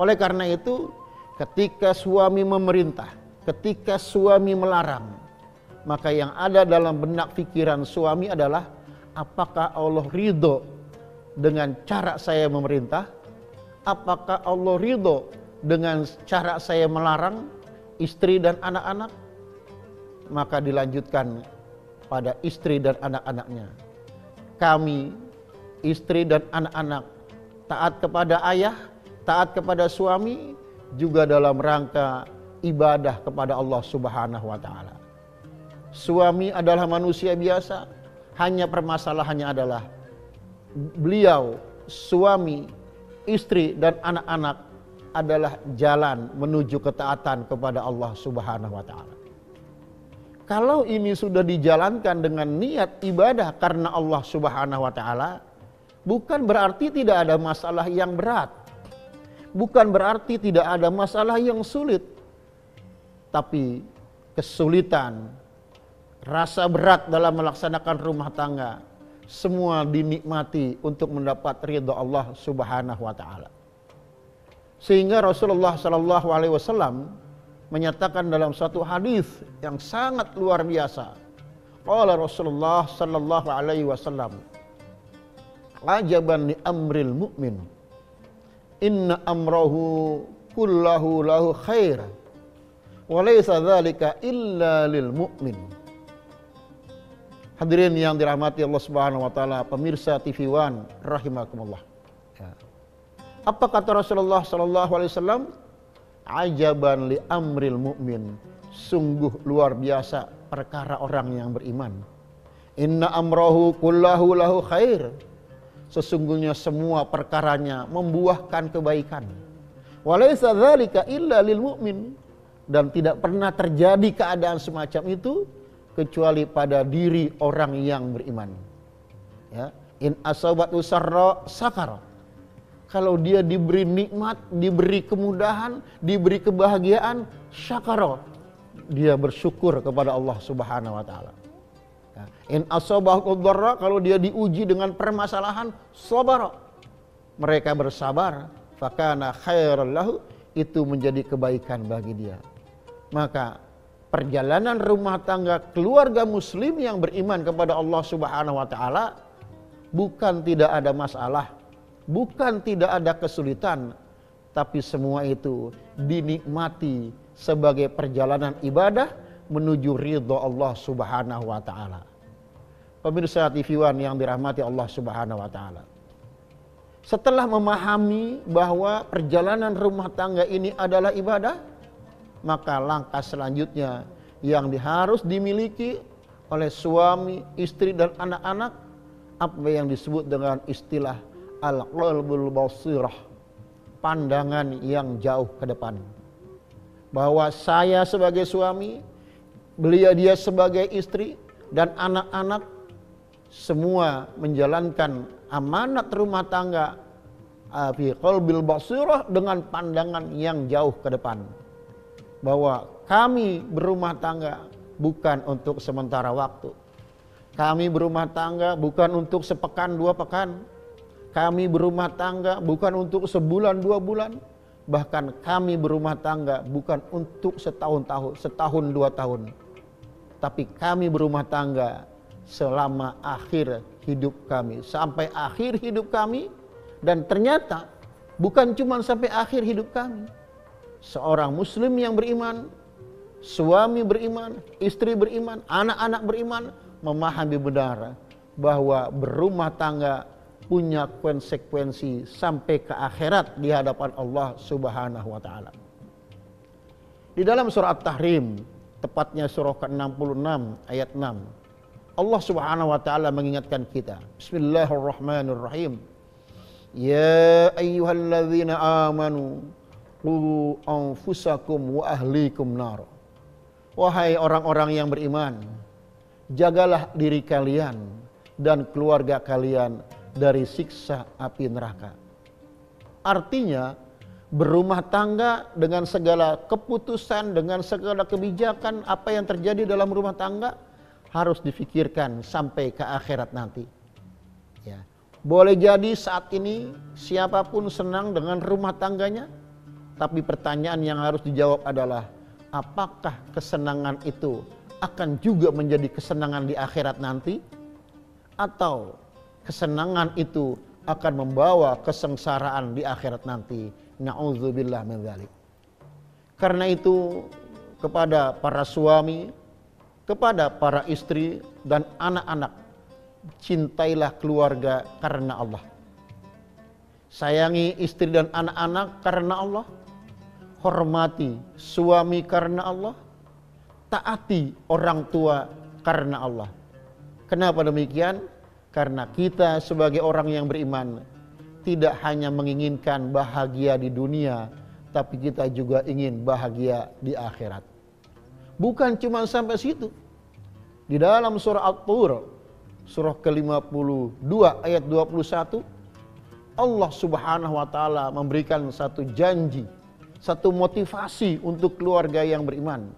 Oleh karena itu, ketika suami memerintah, ketika suami melarang, maka yang ada dalam benak pikiran suami adalah, apakah Allah ridho dengan cara saya memerintah? Apakah Allah ridho dengan cara saya melarang istri dan anak-anak? Maka dilanjutkan pada istri dan anak-anaknya. Kami, istri dan anak-anak, taat kepada ayah, taat kepada suami, juga dalam rangka ibadah kepada Allah Subhanahu wa Ta'ala. Suami adalah manusia biasa, hanya permasalahannya adalah beliau, suami, istri, dan anak-anak adalah jalan menuju ketaatan kepada Allah Subhanahu wa Ta'ala. Kalau ini sudah dijalankan dengan niat ibadah karena Allah Subhanahu wa Ta'ala, bukan berarti tidak ada masalah yang berat. Bukan berarti tidak ada masalah yang sulit. Tapi kesulitan, rasa berat dalam melaksanakan rumah tangga, semua dinikmati untuk mendapat ridha Allah Subhanahu wa Ta'ala. Sehingga Rasulullah sallallahu alaihi wasallam menyatakan dalam satu hadis yang sangat luar biasa. Qala Rasulullah sallallahu alaihi wasallam, "Ajaban li amril mu'min, inna amrahu kullahu lahu khair, wa laysa dzalika illa lil mu'min." Hadirin yang dirahmati Allah Subhanahu wa Ta'ala, pemirsa TV One rahimakumullah. Ya. Apa kata Rasulullah sallallahu alaihi wasallam? Ajaban li amril mu'min, sungguh luar biasa perkara orang yang beriman. Inna amrahu kullahu lahu khair, sesungguhnya semua perkaranya membuahkan kebaikan. Walaysa dzalika illa lil mu'min, dan tidak pernah terjadi keadaan semacam itu kecuali pada diri orang yang beriman. Ya, in asabatu sarra sakara. Kalau dia diberi nikmat, diberi kemudahan, diberi kebahagiaan, syakara, dia bersyukur kepada Allah Subhanahu wa Ta'ala. Ya. In asabahu dharra, kalau dia diuji dengan permasalahan, sabara, mereka bersabar, fakana khairan lahu, itu menjadi kebaikan bagi dia. Maka perjalanan rumah tangga keluarga muslim yang beriman kepada Allah Subhanahu wa Ta'ala bukan tidak ada masalah, bukan tidak ada kesulitan, tapi semua itu dinikmati sebagai perjalanan ibadah menuju ridha Allah Subhanahu wa Ta'ala. Pemirsa TV One yang dirahmati Allah Subhanahu wa Ta'ala, setelah memahami bahwa perjalanan rumah tangga ini adalah ibadah, maka langkah selanjutnya yang harus dimiliki oleh suami, istri, dan anak-anak, apa yang disebut dengan istilah al-qalbul basirah, pandangan yang jauh ke depan. Bahwa saya sebagai suami, dia sebagai istri, dan anak-anak semua menjalankan amanat rumah tangga fi qalbil basirah, dengan pandangan yang jauh ke depan. Bahwa kami berumah tangga bukan untuk sementara waktu. Kami berumah tangga bukan untuk sepekan dua pekan. Kami berumah tangga bukan untuk sebulan dua bulan. Bahkan kami berumah tangga bukan untuk setahun dua tahun. Tapi kami berumah tangga selama akhir hidup kami. Sampai akhir hidup kami. Dan ternyata bukan cuma sampai akhir hidup kami. Seorang muslim yang beriman, suami beriman, istri beriman, anak-anak beriman, memahami benar bahwa berumah tangga punya konsekuensi sampai ke akhirat di hadapan Allah Subhanahu wa Ta'ala. Di dalam surah At-Tahrim, tepatnya surah ke-66 ayat 6, Allah Subhanahu wa Ta'ala mengingatkan kita. Bismillahirrahmanirrahim. Ya ayyuhalladzina amanu qu anfusakum wa ahlikum nar. Wahai orang-orang yang beriman, jagalah diri kalian dan keluarga kalian dari siksa api neraka. Artinya, berumah tangga dengan segala keputusan, dengan segala kebijakan, apa yang terjadi dalam rumah tangga harus difikirkan sampai ke akhirat nanti. Ya. Boleh jadi saat ini siapapun senang dengan rumah tangganya, Tapi pertanyaan yang harus dijawab adalah, apakah kesenangan itu akan juga menjadi kesenangan di akhirat nanti? Atau kesenangan itu akan membawa kesengsaraan di akhirat nanti? Na'udzubillah min dzalik. Karena itu, kepada para suami, kepada para istri dan anak-anak, cintailah keluarga karena Allah. Sayangi istri dan anak-anak karena Allah. Hormati suami karena Allah. Taati orang tua karena Allah. Kenapa demikian? Karena kita sebagai orang yang beriman tidak hanya menginginkan bahagia di dunia, tapi kita juga ingin bahagia di akhirat. Bukan cuma sampai situ. Di dalam surah At-Tur, surah ke-52 ayat 21, Allah Subhanahu wa taala memberikan satu janji, satu motivasi untuk keluarga yang beriman.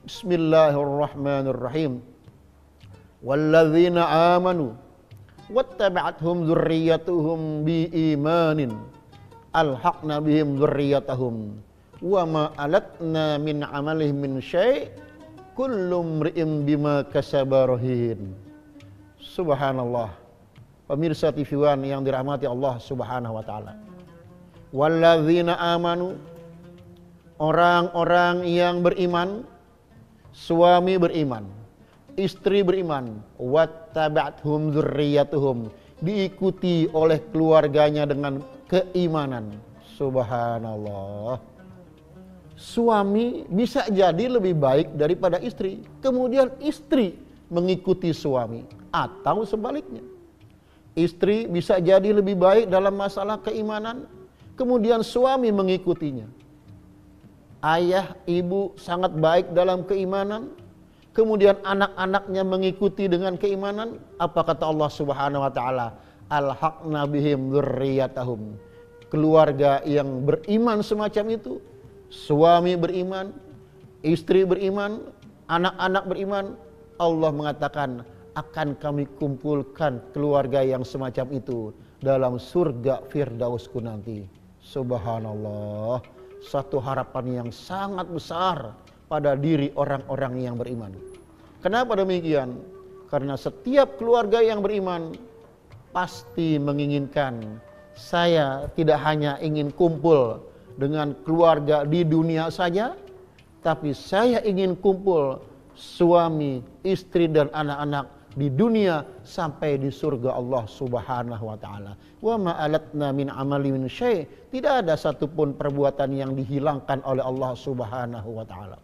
Bismillahirrahmanirrahim. Walladzina amanu wattaba'athum dzurriyyatuhum biimanin alhaqna bihim dzurriyyatahum wa ma alatna min amalihim min syai' kullu imri'in bima kasaba rahin. Subhanallah. Pemirsa TV One yang dirahmati Allah Subhanahu wa taala. Walladzina amanu, orang-orang yang beriman, suami beriman, istri beriman, wattaba'athum dzurriyyatuhum, diikuti oleh keluarganya dengan keimanan. Subhanallah. Suami bisa jadi lebih baik daripada istri, kemudian istri mengikuti suami, atau sebaliknya. Istri bisa jadi lebih baik dalam masalah keimanan, kemudian suami mengikutinya. Ayah, ibu sangat baik dalam keimanan, kemudian anak-anaknya mengikuti dengan keimanan. Apa kata Allah Subhanahu wa taala? Alhaqna bihim dzurriyyatahum. Keluarga yang beriman semacam itu, suami beriman, istri beriman, anak-anak beriman, Allah mengatakan akan kami kumpulkan keluarga yang semacam itu dalam surga Firdausku nanti. Subhanallah. Satu harapan yang sangat besar pada diri orang-orang yang beriman. Kenapa demikian? Karena setiap keluarga yang beriman pasti menginginkan, saya tidak hanya ingin kumpul dengan keluarga di dunia saja, tapi saya ingin kumpul suami, istri dan anak-anak di dunia sampai di surga Allah Subhanahu wa taala. Wa ma alatna min amali min syai', tidak ada satupun perbuatan yang dihilangkan oleh Allah Subhanahu wa taala.